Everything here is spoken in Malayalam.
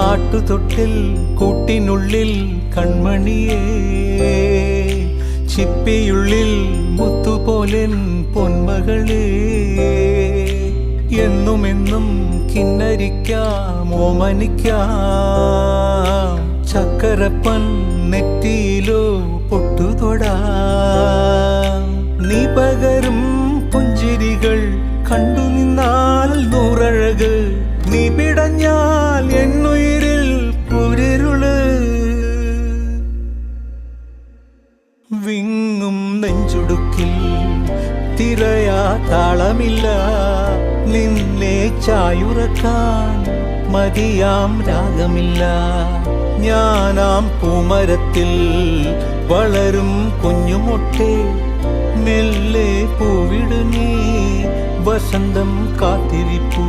ആട്ടുതൊട്ടിൽ കൂട്ടിനുള്ളിൽ കൺമണിയേ, ചിപ്പിയുള്ളിൽ മുത്തുപോലെൻ പൊന്മകളേ, എന്നുമെന്നും കിന്നരിക്കാം ഓമനിക്കാം, ചക്കരപ്പൻ നെറ്റിയിലോ പൊട്ടുതൊടാം. നീ പകരും പുഞ്ചിരികൾ കണ്ടു നിന്നാൽ നൂറഴക്, നീ പിടഞ്ഞാൽ എന്നുയിരിൽ കുരിരുള്. വിങ്ങും നെഞ്ചുടുക്കിൽ തിരയാ താളമില്ല, നിന്നെ ചായുറക്കാൻ മതിയാം രാഗമില്ല. ഞാനാം പൂമരത്തിൽ വളരും കുഞ്ഞുമൊട്ടെ, മെല്ലെ പൂവിടു നീ വസന്തം കാത്തിരിപ്പൂ.